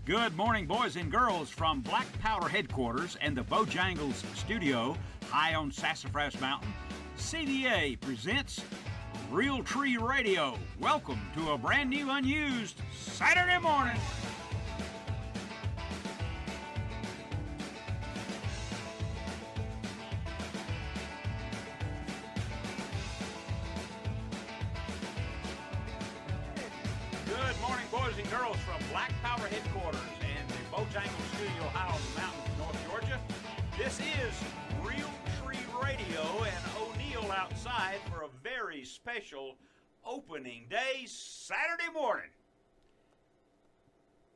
Good morning, boys and girls, from Black Powder headquarters and the Bojangles studio high on Sassafras Mountain. CVA presents Real Tree Radio. Welcome to a brand new, unused Saturday morning. Good morning, boys and girls, from Black Powder headquarters and the Bojangles studio high on the mountain in North Georgia. This is Real Tree Radio, and O'Neill outside for a very special opening day Saturday morning.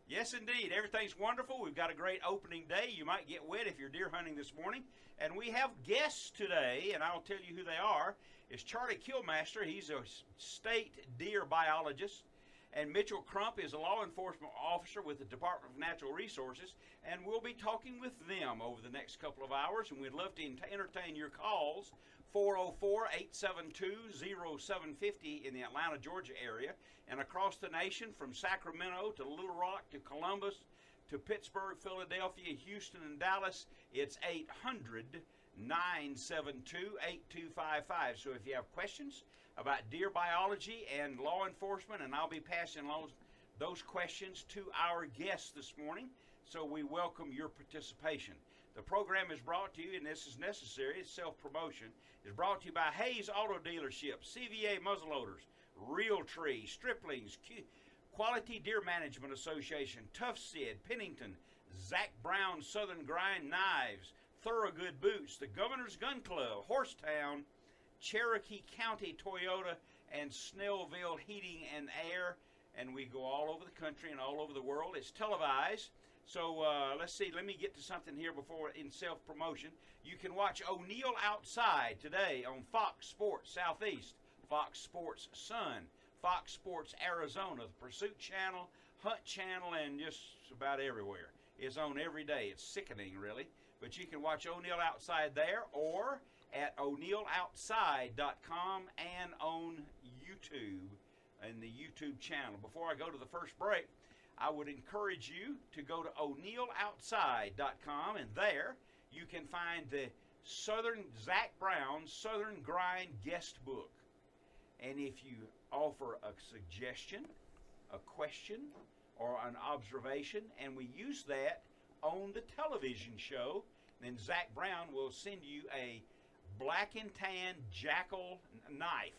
Yes, indeed. Everything's wonderful. We've got a great opening day. You might get wet if you're deer hunting this morning. And we have guests today, and I'll tell you who they are. It's Charlie Killmaster. He's a state deer biologist. And Mitchell Crump is a law enforcement officer with the Department of Natural Resources, and we'll be talking with them over the next couple of hours, and we'd love to entertain your calls, 404-872-0750 in the Atlanta, Georgia area, and across the nation from Sacramento to Little Rock to Columbus to Pittsburgh, Philadelphia, Houston, and Dallas. It's 800-972-8255. So if you have questions about deer biology and law enforcement, and I'll be passing along those questions to our guests this morning, so we welcome your participation. The program is brought to you, and this is necessary, it's self-promotion, is brought to you by Hayes Auto Dealership, CVA Muzzleloaders, Real Tree, Striplings, Quality Deer Management Association, Tough Sid, Pennington, Zach Brown Southern Grind Knives, Thorogood Boots, the Governor's Gun Club, Horsetown, Cherokee County Toyota, and Snellville Heating and Air, and we go all over the country and all over the world. It's televised, so let's see. Let me get to something here before in self-promotion. You can watch O'Neill Outside today on Fox Sports Southeast, Fox Sports Sun, Fox Sports Arizona, the Pursuit Channel, Hunt Channel, and just about everywhere. It's on every day. It's sickening, really, but you can watch O'Neill Outside there or at o'neilloutside.com and on YouTube and the YouTube channel. Before I go to the first break, I would encourage you to go to o'neilloutside.com, and there you can find the Zach Brown Southern Grind guest book. And if you offer a suggestion, a question, or an observation, and we use that on the television show, then Zach Brown will send you a black and tan jackal knife.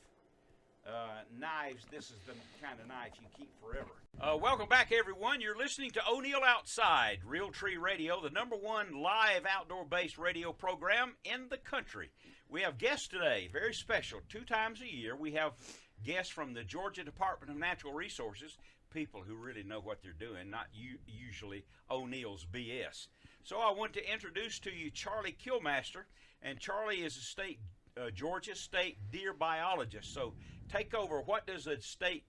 Knives, this is the kind of knife you keep forever. Welcome back, everyone. You're listening to O'Neill Outside, Real Tree Radio, the #1 live outdoor-based radio program in the country. We have guests today, very special. 2 times a year, we have guests from the Georgia Department of Natural Resources, people who really know what they're doing, not usually O'Neill's BS. So I want to introduce to you Charlie Killmaster, and Charlie is a Georgia state deer biologist. So take over. What does a state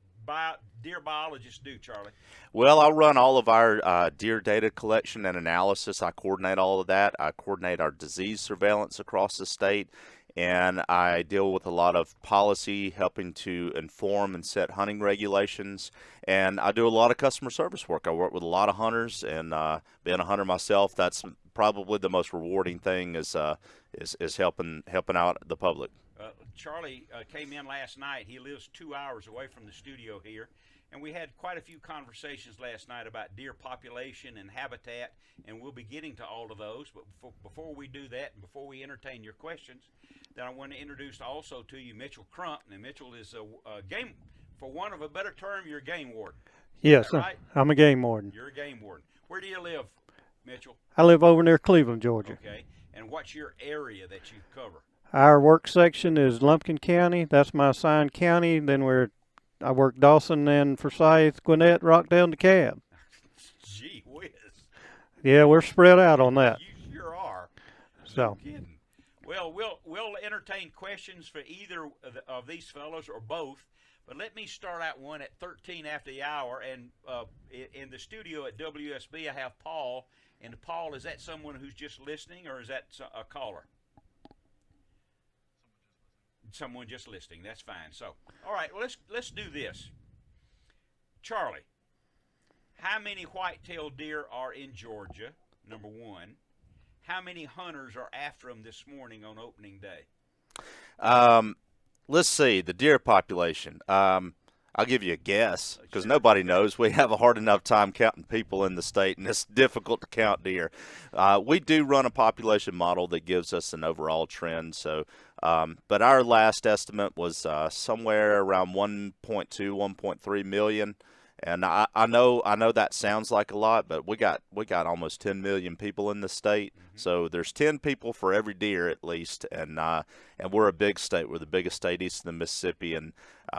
deer biologist do, Charlie? Well, I run all of our deer data collection and analysis. I coordinate all of that. I coordinate our disease surveillance across the state, and I deal with a lot of policy, helping to inform and set hunting regulations, and I do a lot of customer service work. I work with a lot of hunters, and being a hunter myself, that's probably the most rewarding thing is helping out the public. Charlie came in last night. He lives 2 hours away from the studio here, and we had quite a few conversations last night about deer population and habitat, and we'll be getting to all of those. But before we do that, and before we entertain your questions, then I want to introduce also to you Mitchell Crump. And Mitchell is a game, for want of a better term, you're a game warden. Yes, right? I'm a game warden. You're a game warden. Where do you live, Mitchell? I live over near Cleveland, Georgia. Okay. And what's your area that you cover? Our work section is Lumpkin County. That's my assigned county. Then I work Dawson and Forsyth, Gwinnett, Rockdale, and DeKalb. Gee whiz. Yeah, we're spread out on that. You sure are. So. Kidding. Well, we'll entertain questions for either of these fellows or both. But let me start out one at 13 after the hour. And in the studio at WSB, I have Paul. And Paul, is that someone who's just listening, or is that a caller? Someone just listening. That's fine. So, all right, let's do this. Charlie, How many white-tailed deer are in Georgia? Number one. How many hunters are after them this morning on opening day? Let's see, the deer population. I'll give you a guess because nobody knows. We have a hard enough time counting people in the state, and it's difficult to count deer. We do run a population model that gives us an overall trend. So, but our last estimate was somewhere around 1.2, 1.3 million. And I know that sounds like a lot, but we got almost 10 million people in the state. Mm-hmm. So there's 10 people for every deer at least, and we're a big state. We're the biggest state east of the Mississippi, and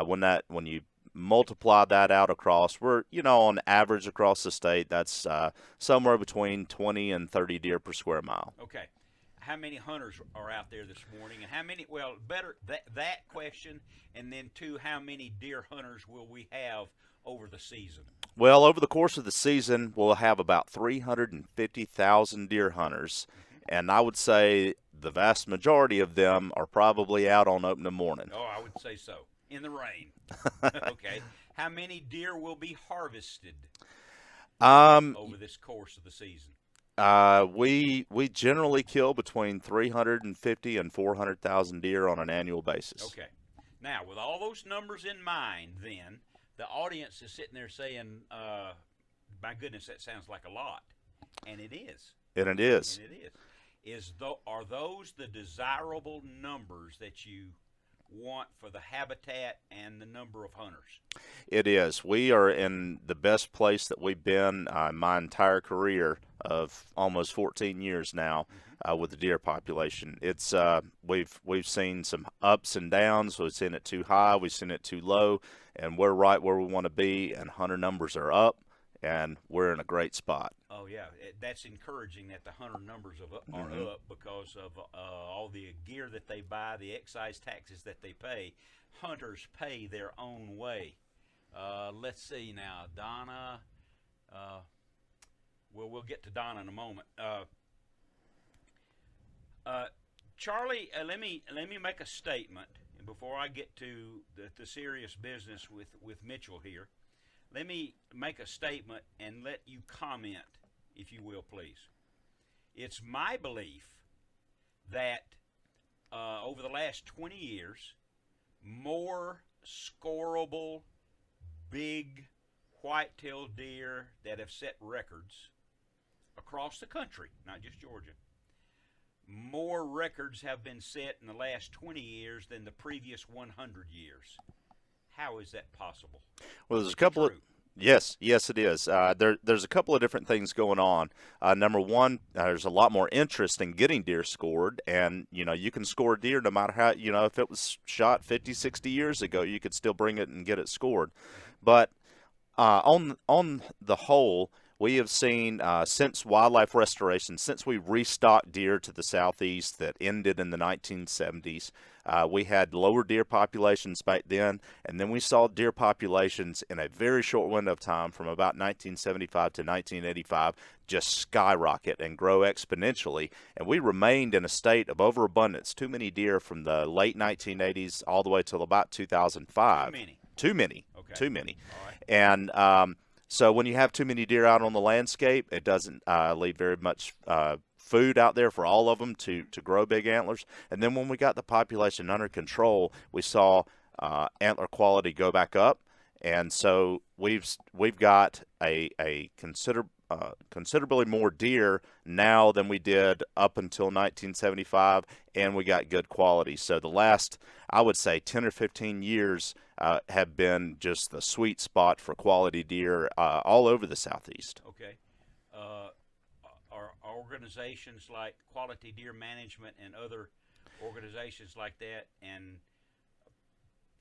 when you multiply that out across, we're on average across the state, that's somewhere between 20 and 30 deer per square mile. Okay. How many hunters are out there this morning, and how many? Well, better that question, and then two, how many deer hunters will we have over the season? Well, over the course of the season, we'll have about 350,000 deer hunters, and I would say the vast majority of them are probably out on opening morning. Oh, I would say so. In the rain. Okay. How many deer will be harvested over this course of the season? We generally kill between 350 and 400,000 deer on an annual basis. Okay. Now, with all those numbers in mind, then the audience is sitting there saying, "My goodness, that sounds like a lot," and it is. And it is. And it is. Are those the desirable numbers that you want for the habitat and the number of hunters? It is. We are in the best place that we've been my entire career of almost 14 years now with the deer population. It's we've seen some ups and downs. We've seen it too high. We've seen it too low, and we're right where we want to be. And hunter numbers are up, and we're in a great spot. Oh yeah, that's encouraging that the hunter numbers are up because of all the gear that they buy, the excise taxes that they pay. Hunters pay their own way. Let's see now, Donna. We'll get to Donna in a moment. Charlie, let me make a statement before I get to the serious business with Mitchell here. Let me make a statement and let you comment, if you will, please. It's my belief that over the last 20 years, more scoreable, big white-tailed deer that have set records across the country, not just Georgia, more records have been set in the last 20 years than the previous 100 years. How is that possible? Well, there's a couple of yes, it is. There's a couple of different things going on. Number one, there's a lot more interest in getting deer scored, and you can score a deer no matter how, if it was shot 50, 60 years ago, you could still bring it and get it scored. But on the whole, we have seen since wildlife restoration, since we restocked deer to the southeast that ended in the 1970s, we had lower deer populations back then, and then we saw deer populations in a very short window of time from about 1975 to 1985 just skyrocket and grow exponentially, and we remained in a state of overabundance, too many deer from the late 1980s all the way till about 2005. Too many. Okay. Too many. All right. And so when you have too many deer out on the landscape, it doesn't leave very much food out there for all of them to grow big antlers. And then when we got the population under control, we saw antler quality go back up. And so we've got a considerably more deer now than we did up until 1975, and we got good quality. So the last, I would say, 10 or 15 years have been just the sweet spot for quality deer all over the southeast. Okay. Are organizations like Quality Deer Management and other organizations like that, and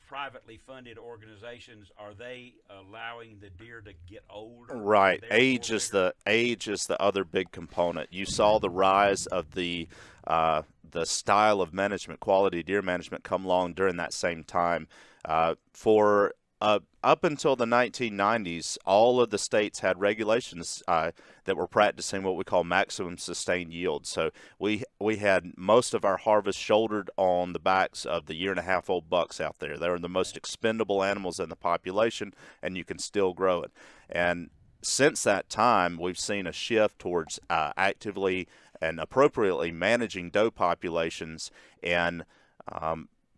privately funded organizations, are they allowing the deer to get older? Right. Age is the other big component. You saw the rise of the style of management, quality deer management, come along during that same time. For up until the 1990s, all of the states had regulations that were practicing what we call maximum sustained yield. So we had most of our harvest shouldered on the backs of the 1.5-year-old bucks out there. They're the most expendable animals in the population, and you can still grow it. And since that time, we've seen a shift towards actively and appropriately managing doe populations and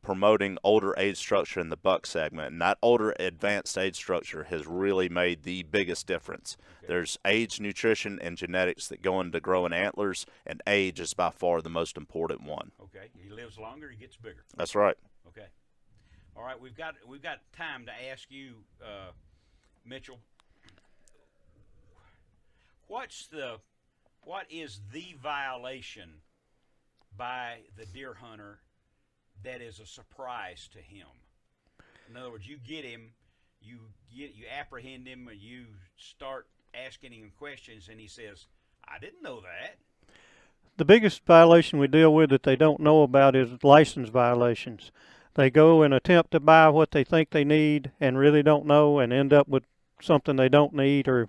promoting older age structure in the buck segment. And that older advanced age structure has really made the biggest difference. Okay. There's age, nutrition, and genetics that go into growing antlers, and age is by far the most important one. Okay. He lives longer, he gets bigger. That's right. Okay. All right, we've got time to ask you, Mitchell. What is the violation by the deer hunter that is a surprise to him? In other words, you get him, you apprehend him, and you start asking him questions, and he says, "I didn't know that." The biggest violation we deal with that they don't know about is license violations. They go and attempt to buy what they think they need and really don't know, and end up with something they don't need, or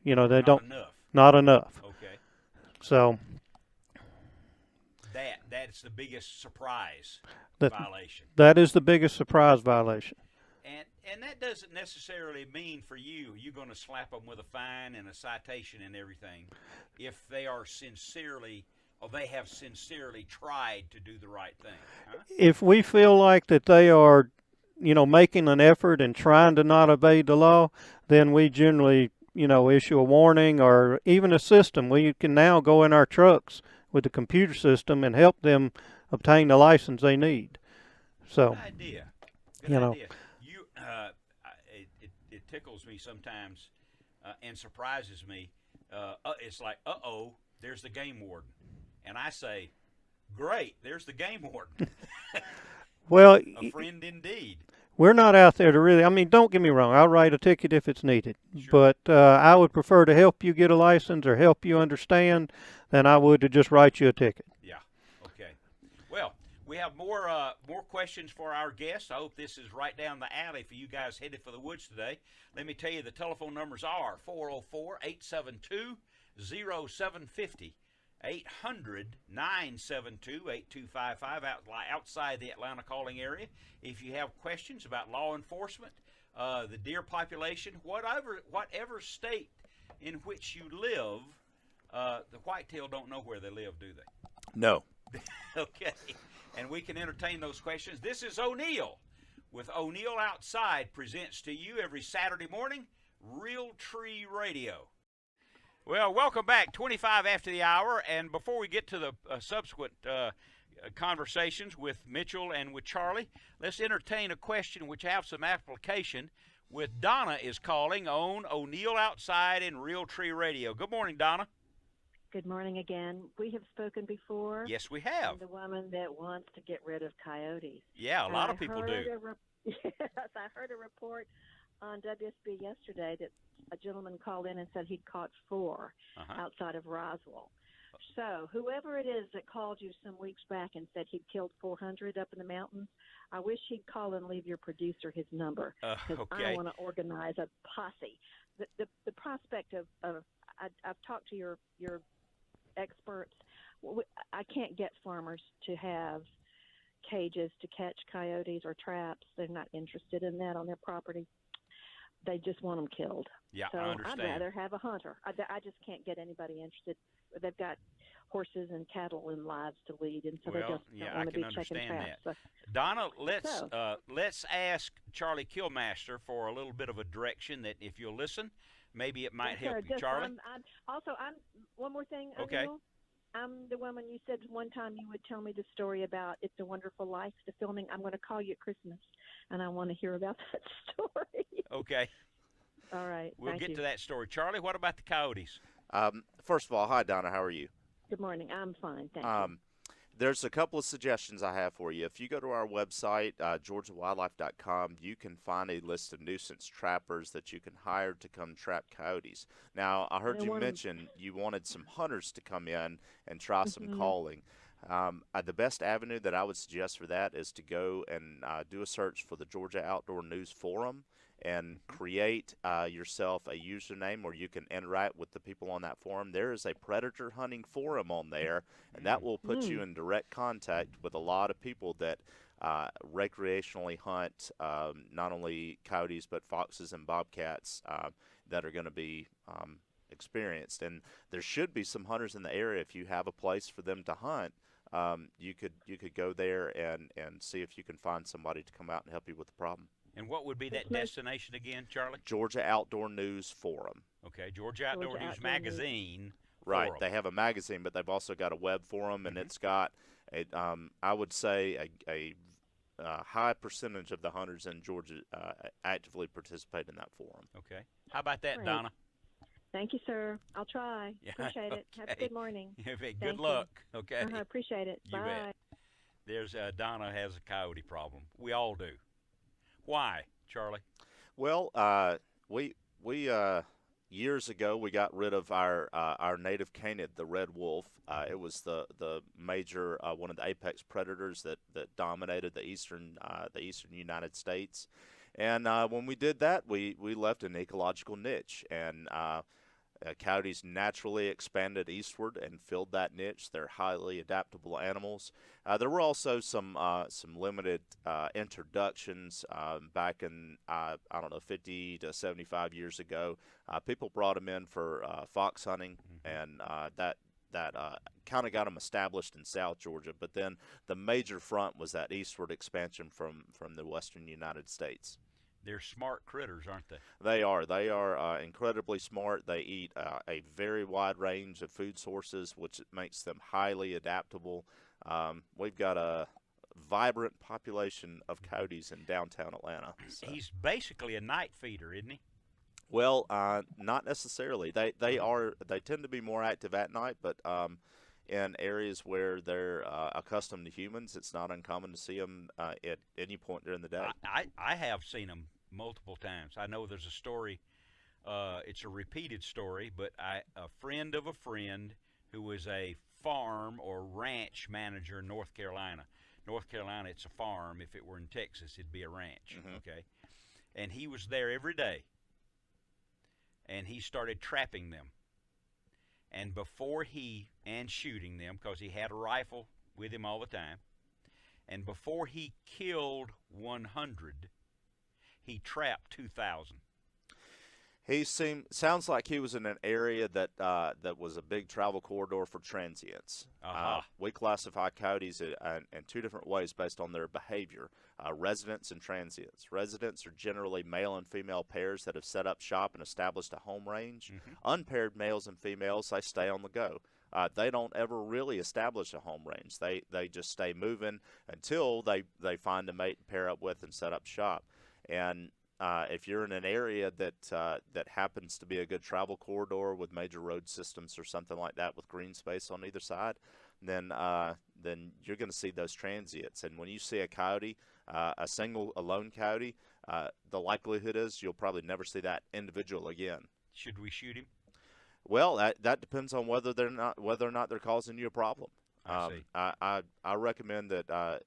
they Not don't enough. not enough. Okay. So That's the biggest surprise That- violation. that is the biggest surprise violation. And that doesn't necessarily mean for you're going to slap them with a fine and a citation and everything if they are they have sincerely tried to do the right thing. Huh? If we feel like that they are, making an effort and trying to not evade the law, then we generally, issue a warning or even assist them. We can now go in our trucks with the computer system and help them obtain the license they need. So, Good idea. Good You know. idea. It tickles me sometimes and surprises me. It's like, there's the game warden. And I say, great, there's the game warden. well, A friend indeed. we're not out there to really, don't get me wrong, I'll write a ticket if it's needed. Sure. But I would prefer to help you get a license or help you understand than I would to just write you a ticket. Yeah. Okay. Well, we have more questions for our guests. I hope this is right down the alley for you guys headed for the woods today. Let me tell you, the telephone numbers are 404-872-0750. 800-972-8255 outside the Atlanta calling area. If you have questions about law enforcement, the deer population, whatever state in which you live, the whitetail don't know where they live, do they? No. Okay. And we can entertain those questions. This is O'Neill with O'Neill Outside, presents to you every Saturday morning, Real Tree Radio. Well, welcome back, 25 after the hour, and before we get to the subsequent conversations with Mitchell and with Charlie, let's entertain a question which have some application with Donna is calling on O'Neill Outside and Real Tree Radio. Good morning, Donna. Good morning again. We have spoken before. Yes, we have. I'm the woman that wants to get rid of coyotes. Yeah, a lot of people do. Yes, I heard a report on WSB yesterday that a gentleman called in and said he'd caught 4 outside of Roswell. So whoever it is that called you some weeks back and said he'd killed 400 up in the mountains, I wish he'd call and leave your producer his number, because I want to organize a posse. The prospect of I've talked to your experts. I can't get farmers to have cages to catch coyotes or traps. They're not interested in that on their property. They just want them killed. Yeah, so I understand. I'd rather have a hunter. I just can't get anybody interested. They've got horses and cattle and lives to lead, and so they just don't want to be checking traps. So, Donna, let's ask Charlie Killmaster for a little bit of a direction that if you'll listen, maybe it might help you. Charlie? I'm one more thing, Okay. O'Neill. I'm the woman you said one time you would tell me the story about It's a Wonderful Life, the filming. I'm going to call you at Christmas, and I want to hear about that story. Okay. All right. We'll Thank get you. to that story. Charlie, what about the coyotes? First of all, hi, Donna. How are you? Good morning. I'm fine. Thank you. There's a couple of suggestions I have for you. If you go to our website, georgiawildlife.com, you can find a list of nuisance trappers that you can hire to come trap coyotes. Now, I heard you mention you wanted some hunters to come in and try some calling. The best avenue that I would suggest for that is to go and do a search for the Georgia Outdoor News Forum and create yourself a username where you can interact with the people on that forum. There is a predator hunting forum on there, and that will put you in direct contact with a lot of people that recreationally hunt not only coyotes but foxes and bobcats. that are going to be experienced. And there should be some hunters in the area. If you have a place for them to hunt, you could go there and see if you can find somebody to come out and help you with the problem. And what would be that destination again, Charlie? Georgia Outdoor News Forum. Okay, Georgia Outdoor News Magazine. Right, Forum. they have a magazine, but they've also got a web forum, and it's got I would say a high percentage of the hunters in Georgia actively participate in that forum. Okay. How about that, Great. Donna? Thank you, sir. I'll try. Yeah, Appreciate it. Have a good morning. Good luck. Okay. Appreciate it. You Bye. bet. There's Donna has a coyote problem. We all do. Why, Charlie? Well, we years ago we got rid of our native canid, the red wolf. It was the major one of the apex predators that dominated the eastern United States. And when we did that, we left an ecological niche, and coyotes naturally expanded eastward and filled that niche. They're highly adaptable animals. There were also some limited introductions back in I don't know 50 to 75 years ago. People brought them in for fox hunting, and that kind of got them established in South Georgia. But then the major front was that eastward expansion from the western United States. They're smart critters, aren't they? They are. They are incredibly smart. They eat a very wide range of food sources, which makes them highly adaptable. We've got a vibrant population of coyotes in downtown Atlanta. So. He's basically a night feeder, isn't he? Well, not necessarily. They tend to be more active at night, but in areas where they're accustomed to humans, it's not uncommon to see them at any point during the day. I have seen them multiple times. I know there's a story. It's a repeated story, but a friend of a friend who was a farm or ranch manager in North Carolina. North Carolina, it's a farm. If it were in Texas, it'd be a ranch. Okay, and he was there every day, and he started trapping them. And and shooting them, because he had a rifle with him all the time, and before he killed 100, he trapped 2,000. Sounds like he was in an area that was a big travel corridor for transients. We classify coyotes in two different ways based on their behavior: residents and transients. Residents are generally male and female pairs that have set up shop and established a home range. Unpaired males and females, they stay on the go. They don't ever really establish a home range. They just stay moving until they find a mate to pair up with and set up shop. And if you're in an area that happens to be a good travel corridor with major road systems or something like that with green space on either side, then you're going to see those transients. And when you see a coyote, a lone coyote, the likelihood is you'll probably never see that individual again. Should we shoot him? Well, that depends on whether or not they're causing you a problem. I see. I recommend that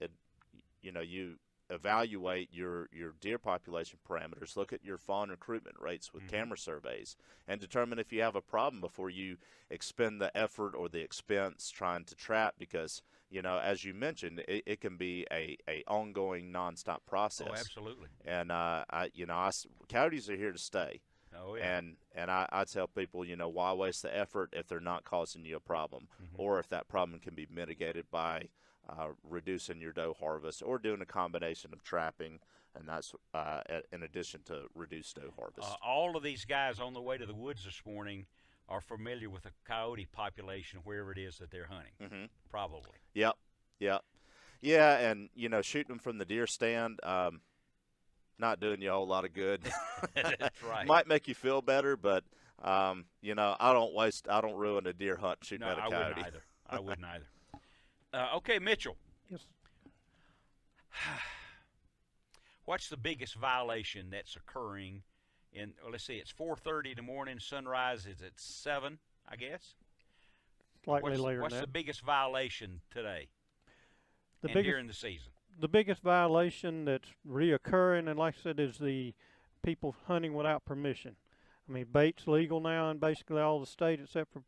you evaluate your deer population parameters, look at your fawn recruitment rates with camera surveys, and determine if you have a problem before you expend the effort or the expense trying to trap, because as you mentioned, it can be a ongoing nonstop process. Oh, absolutely. And coyotes are here to stay. Oh, yeah. And I tell people, why waste the effort if they're not causing you a problem, or if that problem can be mitigated by reducing your doe harvest or doing a combination of trapping, and that's in addition to reduced doe harvest. All of these guys on the way to the woods this morning are familiar with the coyote population wherever it is that they're hunting. Probably. Yep. Yeah, and shooting them from the deer stand, not doing you a whole lot of good. That's right. Might make you feel better, but I don't ruin a deer hunt shooting at a coyote. I wouldn't either. Okay, Mitchell. Yes. What's the biggest violation that's occurring in? Let's see, it's 4:30 in the morning. Sunrise is at 7, I guess. Slightly later. What's the biggest violation today? During the season? The biggest violation that's reoccurring, and like I said, is the people hunting without permission. I mean, bait's legal now in basically all the state except for,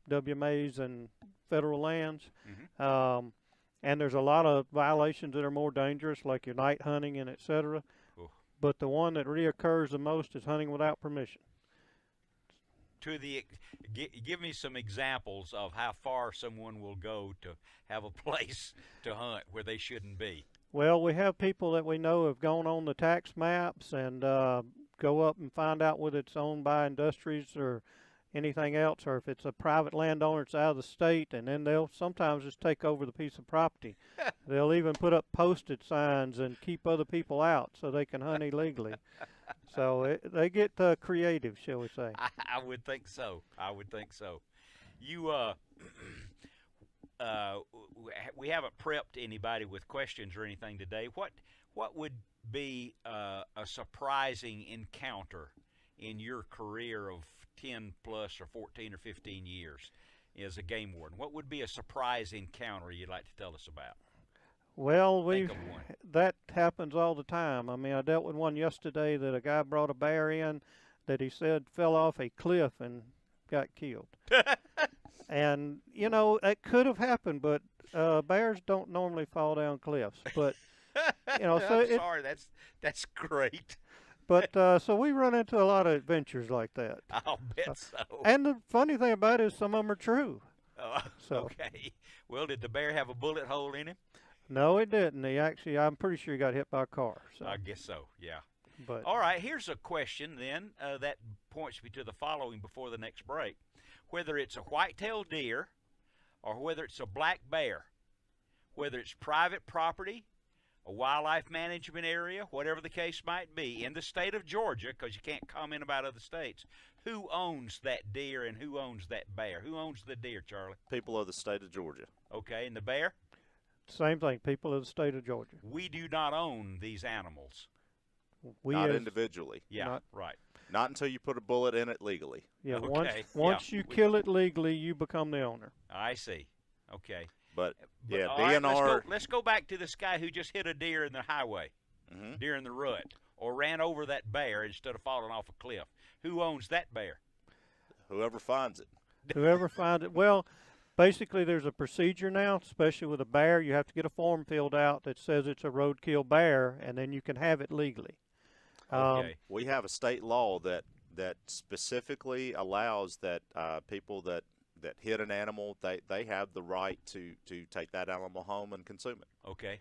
WMAs and federal lands. And there's a lot of violations that are more dangerous, like your night hunting and et cetera. but the one that reoccurs the most is hunting without permission. Give me some examples of how far someone will go to have a place to hunt where they shouldn't be. Well, we have people that we know have gone on the tax maps and go up and find out whether it's owned by industries or anything else, or if it's a private landowner that's out of the state, and then they'll sometimes just take over the piece of property. They'll even put up posted signs and keep other people out so they can hunt illegally. So they get creative, shall we say. I would think so. I would think so. You, we haven't prepped anybody with questions or anything today. What would be a surprising encounter in your career of 10 plus or 14 or 15 years as a game warden? What would be a surprise encounter you'd like to tell us about? Well, that happens all the time. I mean, I dealt with one yesterday that a guy brought a bear in that he said fell off a cliff and got killed. And, you know, it could have happened, but bears don't normally fall down cliffs. But, you know, so I'm sorry, that's great. But so we run into a lot of adventures like that. I'll bet so. And the funny thing about it is some of them are true. Okay. Well, did the bear have a bullet hole in him? No, it didn't. I'm pretty sure he got hit by a car. So. I guess so, yeah. But all right, here's a question then that points me to the following before the next break. Whether it's a white-tailed deer or whether it's a black bear, whether it's private property, a wildlife management area, whatever the case might be, in the state of Georgia, because you can't comment about other states, who owns that deer and who owns that bear? Who owns the deer, Charlie? People of the state of Georgia. Okay, and the bear? Same thing, people of the state of Georgia. We do not own these animals. Not individually. Yeah, right. Not until you put a bullet in it legally. Yeah, okay. once you kill it legally, you become the owner. I see. Okay. But yeah, right, DNR. let's go back to this guy who just hit a deer in the highway, deer in the rut, or ran over that bear instead of falling off a cliff. Who owns that bear? Whoever finds it. Whoever finds it. Well, basically there's a procedure now, especially with a bear. You have to get a form filled out that says it's a roadkill bear, and then you can have it legally. Okay. We have a state law that specifically allows that people that hit an animal, they have the right to take that animal home and consume it. Okay.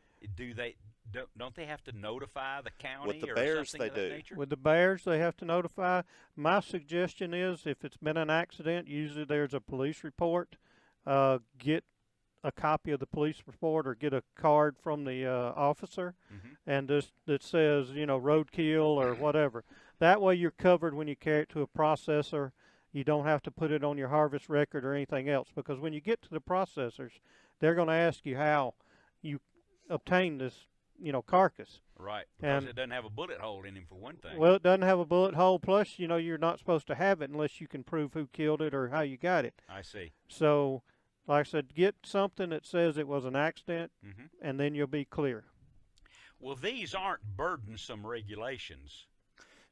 Don't they have to notify the county With the or bears, something they of that do. nature? With the bears, they have to notify. My suggestion is if it's been an accident, usually there's a police report. Get a copy of the police report or get a card from the officer and that says, you know, roadkill or whatever. That way you're covered when you carry it to a processor. You don't have to put it on your harvest record or anything else, because when you get to the processors, they're going to ask you how you obtained this, you know, carcass. Right, because it doesn't have a bullet hole in him, for one thing. Well, it doesn't have a bullet hole. Plus, you know, you're not supposed to have it unless you can prove who killed it or how you got it. I see. So, like I said, get something that says it was an accident, and then you'll be clear. Well, these aren't burdensome regulations.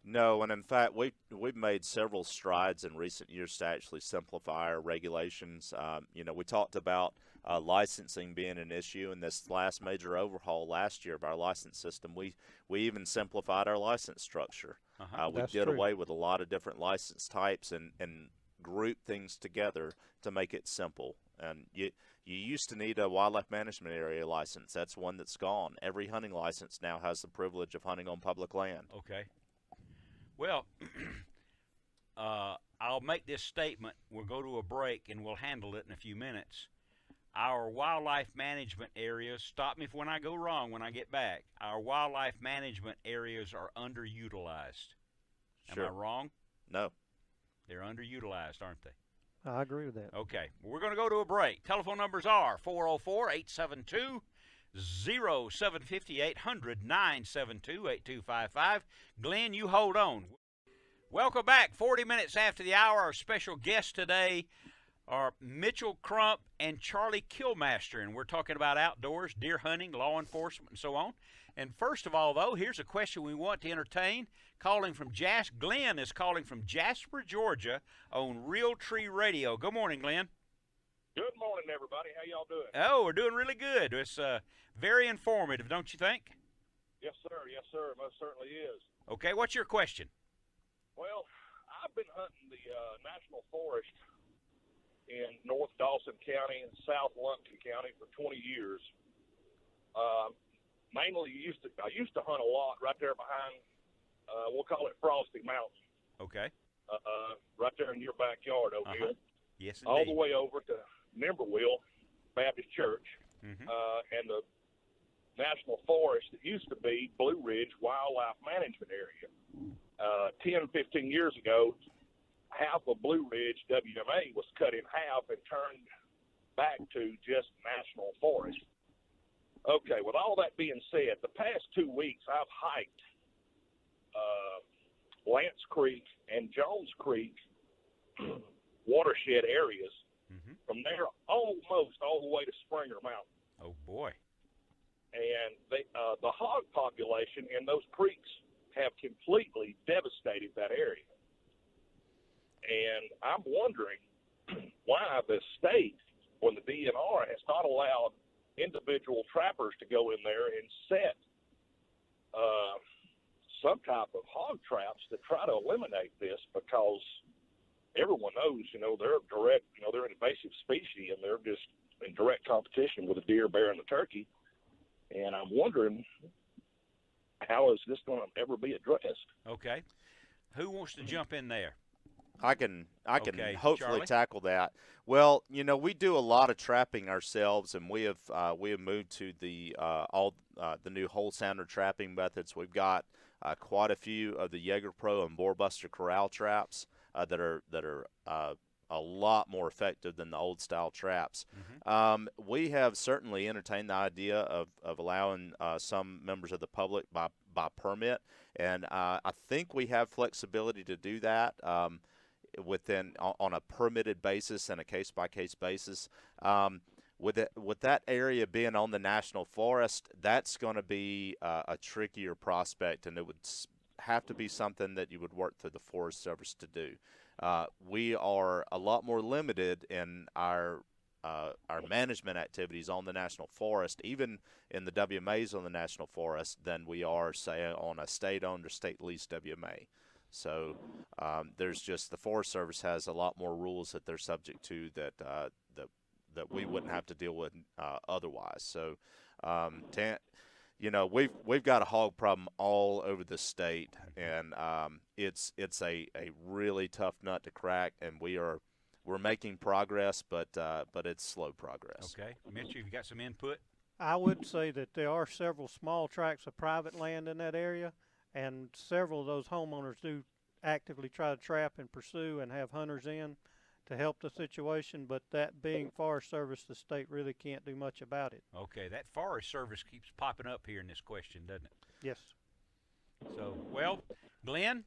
No, and in fact, we've made several strides in recent years to actually simplify our regulations. You know, we talked about licensing being an issue in this last major overhaul last year of our license system. We even simplified our license structure. We did away with a lot of different license types and grouped things together to make it simple. And you used to need a wildlife management area license. That's one that's gone. Every hunting license now has the privilege of hunting on public land. Okay. Well, I'll make this statement. We'll go to a break, and we'll handle it in a few minutes. Our wildlife management areas, stop me when I go wrong when I get back, our wildlife management areas are underutilized. Sure. Am I wrong? No. They're underutilized, aren't they? I agree with that. Okay. Well, we're going to go to a break. Telephone numbers are 404-872 0750 800 972 8255. Glenn, you hold on. Welcome back. 40 minutes after the hour, our special guests today are Mitchell Crump and Charlie Killmaster, and we're talking about outdoors, deer hunting, law enforcement, and so on. And first of all, though, here's a question we want to entertain. Glenn is calling from Jasper, Georgia, on Real Tree Radio. Good morning, Glenn. Good morning, everybody. How y'all doing? Oh, we're doing really good. It's very informative, don't you think? Yes, sir. Yes, sir. It most certainly is. Okay, what's your question? Well, I've been hunting the National Forest in North Dawson County and South Lumpkin County for 20 years. Mainly, I used to hunt a lot right there behind, we'll call it Frosty Mountain. Okay. Right there in your backyard, O'Neill. Yes, indeed. All the way over to Nimberville Baptist Church. And the National Forest that used to be Blue Ridge Wildlife Management Area. 10, 15 years ago, half of Blue Ridge WMA was cut in half and turned back to just National Forest. Okay, with all that being said, the past 2 weeks I've hiked Lance Creek and Jones Creek watershed areas from there almost all the way to Springer Mountain. Oh, boy. And the hog population in those creeks have completely devastated that area. And I'm wondering why the state or the DNR has not allowed individual trappers to go in there and set some type of hog traps to try to eliminate this, because everyone knows, they're direct, they're an invasive species and they're just in direct competition with the deer, bear, and the turkey. And I'm wondering, how is this going to ever be addressed? Okay. Who wants to jump in there? I can Okay, hopefully Charlie? tackle that. Well, we do a lot of trapping ourselves, and we have moved to the new hole sounder trapping methods. We've got quite a few of the Jaeger Pro and Boarbuster corral traps that are a lot more effective than the old style traps. We have certainly entertained the idea of allowing some members of the public by permit, and I think we have flexibility to do that on a permitted basis and a case-by-case basis. With that area being on the National Forest, that's going to be a trickier prospect, and it would have to be something that you would work through the Forest Service to do. We are a lot more limited in our management activities on the National Forest, even in the WMAs on the National Forest, than we are, say, on a state-owned or state-leased WMA. So there's just, the Forest Service has a lot more rules that they're subject to that we wouldn't have to deal with otherwise. So we've got a hog problem all over the state, and it's a really tough nut to crack, and we're making progress, but it's slow progress. Okay, Mitch, you've got some input. I would say that there are several small tracts of private land in that area, and several of those homeowners do actively try to trap and pursue and have hunters in to help the situation, but that being Forest Service, the state really can't do much about it. Okay, that Forest Service keeps popping up here in this question, doesn't it? Yes. So, well, Glenn,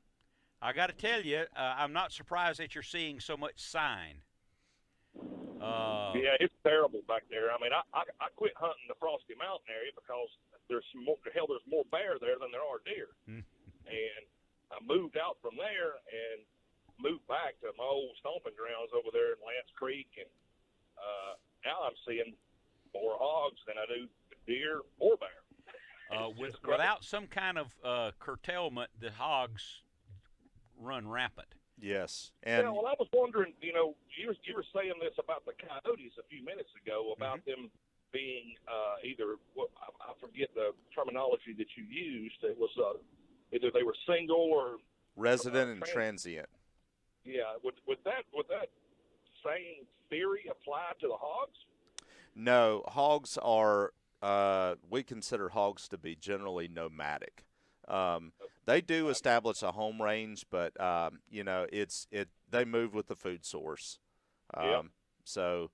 I got to tell you, I'm not surprised that you're seeing so much sign. Yeah, it's terrible back there. I mean, I quit hunting the Frosty Mountain area because there's more bear there than there are deer. And I moved out from there and moved back to my old stomping grounds over there in Lance Creek, and now I'm seeing more hogs than I do deer or bear. Without some kind of curtailment, the hogs run rampant. Yes, and well, I was wondering, you were saying this about the coyotes a few minutes ago about them being I forget the terminology that you used. It was either they were single or resident and transient. Yeah, would that same theory apply to the hogs? No, hogs are. We consider hogs to be generally nomadic. They do establish a home range, but they move with the food source. So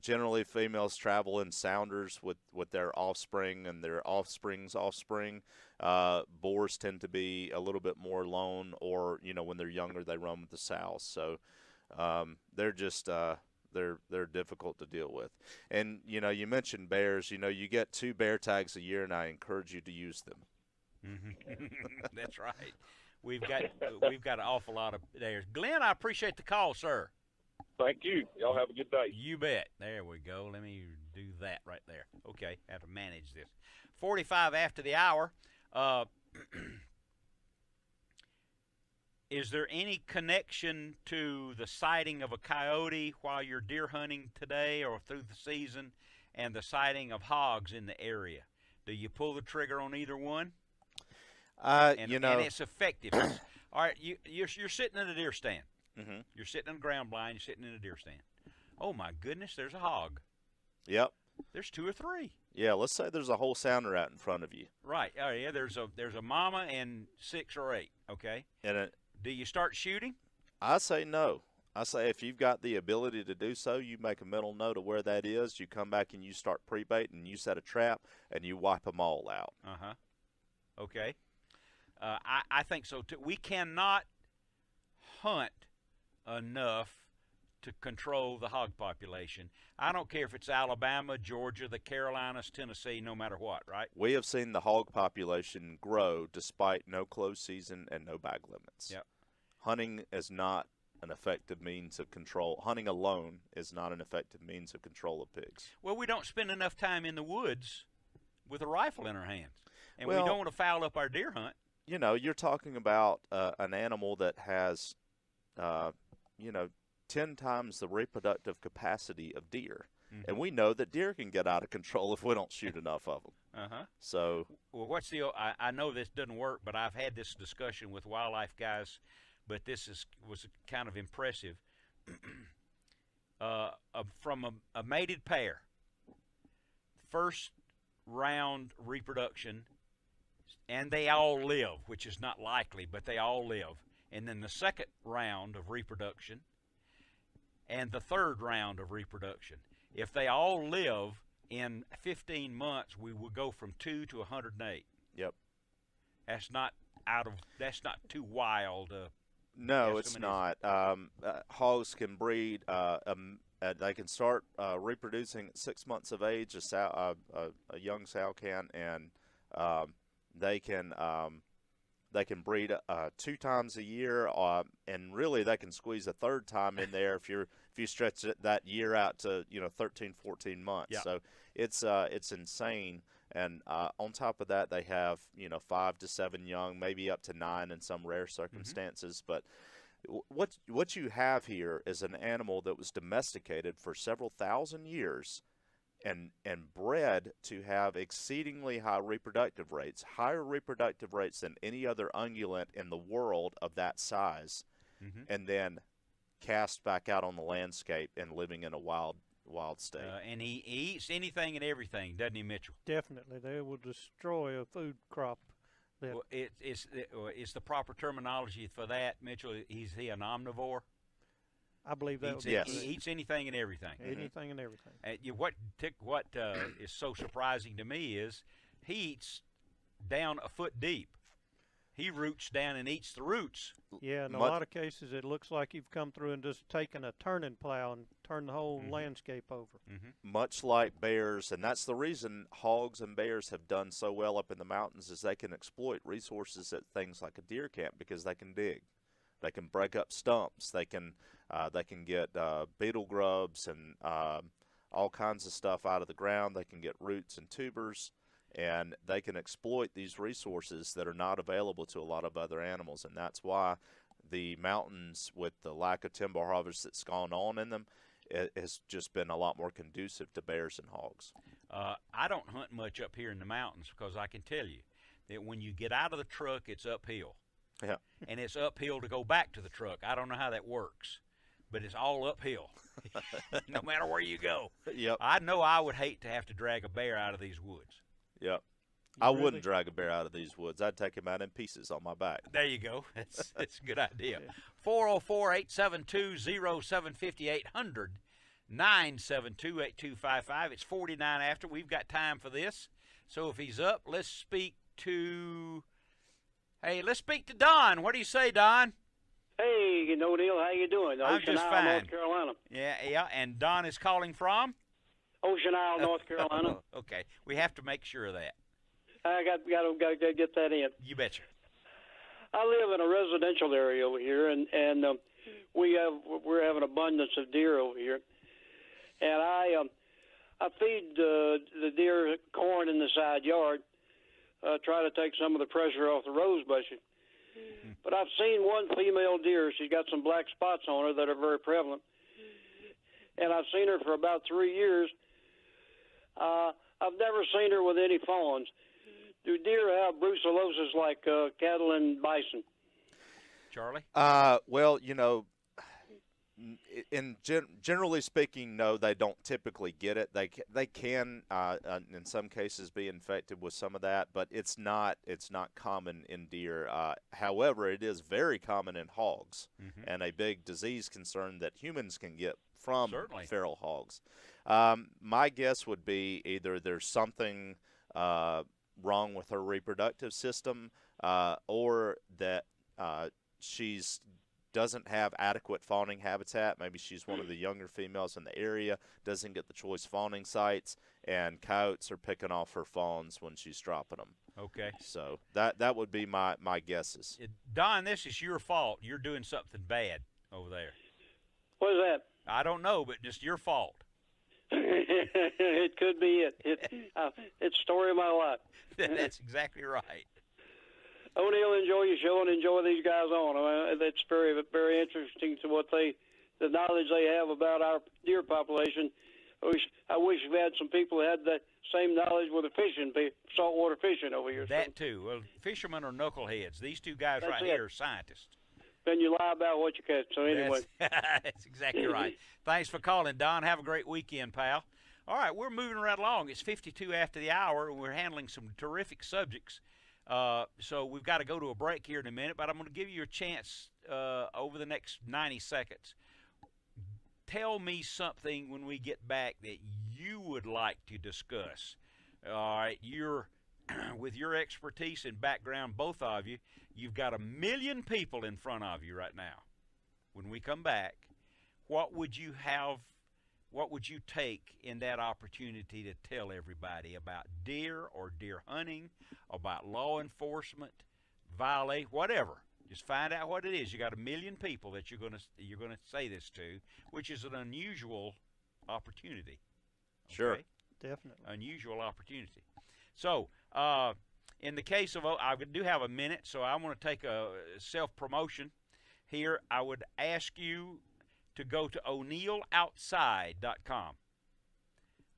generally, females travel in sounders with their offspring and their offspring's offspring. Boars tend to be a little bit more lone, or when they're younger, they roam with the sows. So they're just they're difficult to deal with. And you mentioned bears. You get 2 bear tags a year, and I encourage you to use them. That's right. We've got an awful lot of bears. Glenn, I appreciate the call, sir. Thank you. Y'all have a good day. You bet. There we go. Let me do that right there. Okay, have to manage this. 45 after the hour. Is there any connection to the sighting of a coyote while you're deer hunting today or through the season and the sighting of hogs in the area? Do you pull the trigger on either one? And it's effective. All right, you're sitting in a deer stand. Mm-hmm. You're sitting in a ground blind. You're sitting in a deer stand. Oh, my goodness, there's a hog. Yep. There's 2 or 3. Yeah, let's say there's a whole sounder out in front of you. Right. Oh, yeah, there's a mama and 6 or 8, okay? And do you start shooting? I say no. I say if you've got the ability to do so, you make a mental note of where that is. You come back and you start pre-baiting, you set a trap, and you wipe them all out. Uh-huh. Okay. I think so, too. We cannot hunt enough to control the hog population. I don't care if it's Alabama, Georgia, the Carolinas, Tennessee, no matter what, right? We have seen the hog population grow despite no closed season and no bag limits. Yep. Hunting is not an effective means of control. Hunting alone is not an effective means of control of pigs. Well, we don't spend enough time in the woods with a rifle in our hands. And well, we don't want to foul up our deer hunt. You know, you're talking about an animal that has, 10 times the reproductive capacity of deer. Mm-hmm. And we know that deer can get out of control if we don't shoot enough of them. Uh-huh. So, well, I know this doesn't work, but I've had this discussion with wildlife guys, but this was kind of impressive. From a mated pair, first round reproduction, and they all live, which is not likely, but they all live. And then the second round of reproduction, and the third round of reproduction. If they all live in 15 months, we will go from 2 to 108. Yep. That's not too wild. No, it's not. Hogs can breed. They can start reproducing at 6 months of age. A young sow can, and they can breed 2 times a year, and really they can squeeze a third time in there if you stretch that year out to 13, 14 months. Yeah. So it's insane. And on top of that, they have 5 to 7 young, maybe up to 9 in some rare circumstances. Mm-hmm. But what you have here is an animal that was domesticated for several thousand years and bred to have exceedingly high reproductive rates, higher reproductive rates than any other ungulate in the world of that size, and then cast back out on the landscape and living in a wild state. And he eats anything and everything, doesn't he, Mitchell? Definitely. They will destroy a food crop. Well, it's the proper terminology for that, Mitchell. Is he an omnivore? I believe that. Yes. He eats anything and everything. Anything and everything. What is so surprising to me is he eats down a foot deep. He roots down and eats the roots. Yeah, in a lot of cases, it looks like you've come through and just taken a turning plow and turned the whole landscape over. Much like bears, and that's the reason hogs and bears have done so well up in the mountains, is they can exploit resources at things like a deer camp because they can dig. They can break up stumps. They can get beetle grubs and all kinds of stuff out of the ground. They can get roots and tubers, and they can exploit these resources that are not available to a lot of other animals. And that's why the mountains, with the lack of timber harvest that's gone on in them, it has just been a lot more conducive to bears and hogs. I don't hunt much up here in the mountains because I can tell you that when you get out of the truck, it's uphill. Yeah. And it's uphill to go back to the truck. I don't know how that works, but it's all uphill no matter where you go. Yep. I know I would hate to have to drag a bear out of these woods. Yep. I wouldn't drag a bear out of these woods. I'd take him out in pieces on my back. There you go. That's a good idea. 404-872-0750, 800-972-8255. It's 49 after. We've got time for this. So if he's up, let's speak to Don. What do you say, Don? Hey, Neil, how you doing? I'm Ocean just Isle, fine. North Carolina. Yeah, and Don is calling from? Ocean Isle, North Carolina. Okay, we have to make sure of that. I got to get that in. You betcha. I live in a residential area over here, and we're having abundance of deer over here, and I feed the deer corn in the side yard, try to take some of the pressure off the rose bushes. but I've seen one female deer. She's got some black spots on her that are very prevalent, and I've seen her for about 3 years. I've never seen her with any fawns. Do deer have brucellosis like cattle and bison? Charlie? Well, you know, generally speaking, no, they don't typically get it. They can in some cases be infected with some of that, but it's not common in deer. However, it is very common in hogs, and a big disease concern that humans can get from feral hogs. My guess would be either there's something wrong with her reproductive system, or that she's doesn't have adequate fawning habitat. Maybe she's one of the younger females in the area, doesn't get the choice fawning sites, and coyotes are picking off her fawns when she's dropping them. Okay. So that would be my guesses. Don, this is your fault. You're doing something bad over there. What is that? I don't know, but just your fault. It could be it. It's the story of my life. That's exactly right. O'Neill, enjoy your show and enjoy these guys on. I mean, it's very, very interesting to the knowledge they have about our deer population. I wish we had some people that had that same knowledge with the fishing, saltwater fishing over here. That too. Well, fishermen are knuckleheads. These two guys right here are scientists. Then you lie about what you catch. So anyway, that's exactly right. Thanks for calling, Don. Have a great weekend, pal. All right, we're moving right along. It's 52 after the hour, and we're handling some terrific subjects. So we've got to go to a break here in a minute, but I'm going to give you a chance over the next 90 seconds. Tell me something when we get back that you would like to discuss. All right, with your expertise and background, both of you, you've got 1 million people in front of you right now. When we come back, what would you take in that opportunity to tell everybody about deer or deer hunting, about law enforcement, whatever? Just find out what it is. You got 1 million people that you're gonna say this to, which is an unusual opportunity. Okay? Sure, definitely unusual opportunity. So, in the case of, I do have a minute, so I want to take a self-promotion here. I would ask you to go to o'neilloutside.com.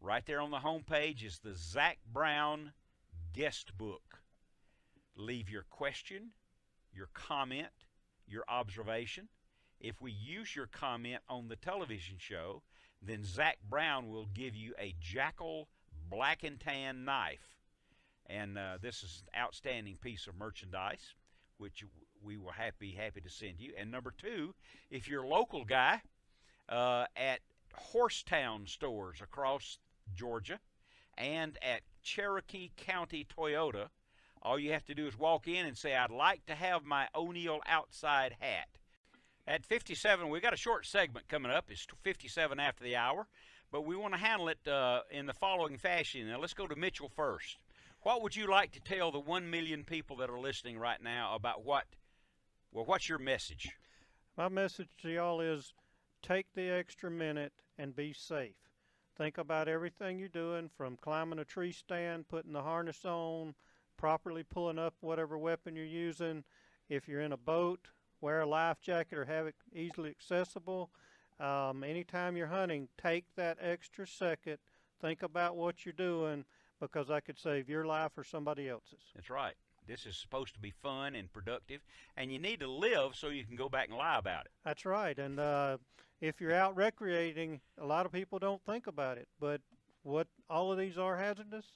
Right there on the home page is the Zach Brown guest book. Leave your question, your comment, your observation. If we use your comment on the television show, then Zach Brown will give you a Jackal black and tan knife. And this is an outstanding piece of merchandise, which we will be happy to send you. And number two, if you're a local guy at Horsetown stores across Georgia and at Cherokee County Toyota, all you have to do is walk in and say, I'd like to have my O'Neill Outside hat. At 57, we got a short segment coming up. It's 57 after the hour, but we want to handle it in the following fashion. Now, let's go to Mitchell first. What would you like to tell the 1 million people that are listening right now about what's your message? My message to y'all is take the extra minute and be safe. Think about everything you're doing, from climbing a tree stand, putting the harness on, properly pulling up whatever weapon you're using. If you're in a boat, wear a life jacket or have it easily accessible. Anytime you're hunting, take that extra second, think about what you're doing, because I could save your life or somebody else's. That's right. This is supposed to be fun and productive, and you need to live so you can go back and lie about it. That's right. And if you're out recreating, a lot of people don't think about it, but all of these are hazardous,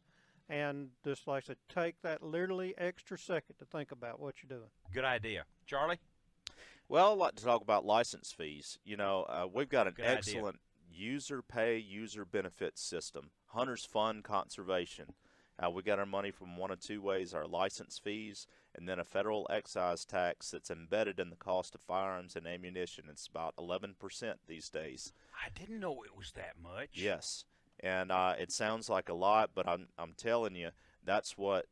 and just like I said, take that literally extra second to think about what you're doing. Good idea. Charlie? Well, I'd like to talk about license fees. You know, we've got an Good excellent user pay, user benefits system. Hunters Fund Conservation. We got our money from one of two ways: our license fees, and then a federal excise tax that's embedded in the cost of firearms and ammunition. It's about 11% these days. I didn't know it was that much. Yes, and it sounds like a lot, but I'm telling you, that's what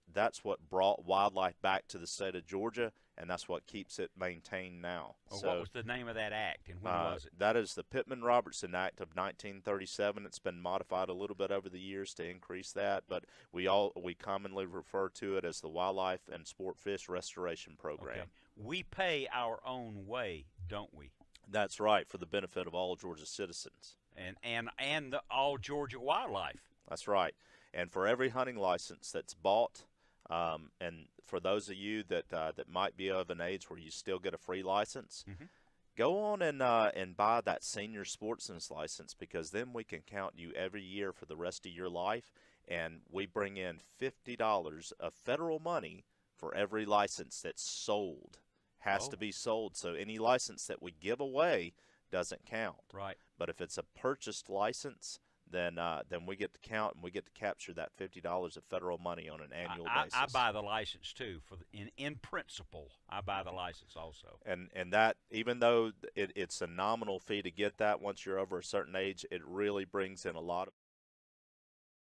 brought wildlife back to the state of Georgia, and that's what keeps it maintained now. Well, so, what was the name of that act, and when was it? That is the Pittman-Robertson Act of 1937. It's been modified a little bit over the years to increase that, but we commonly refer to it as the Wildlife and Sport Fish Restoration Program. Okay. we pay our own way, don't we? That's right, for the benefit of all Georgia citizens. And all Georgia wildlife. That's right. And for every hunting license that's bought, and for those of you that might be of an age where you still get a free license, go on and buy that senior sportsman's license, because then we can count you every year for the rest of your life, and we bring in $50 of federal money for every license that's sold. Has to be sold. So any license that we give away doesn't count. Right. But if it's a purchased license, then we get to count, and we get to capture that $50 of federal money on an annual basis. I buy the license too. In principle, I buy the license also. And that, even though it's a nominal fee to get that, once you're over a certain age, it really brings in a lot of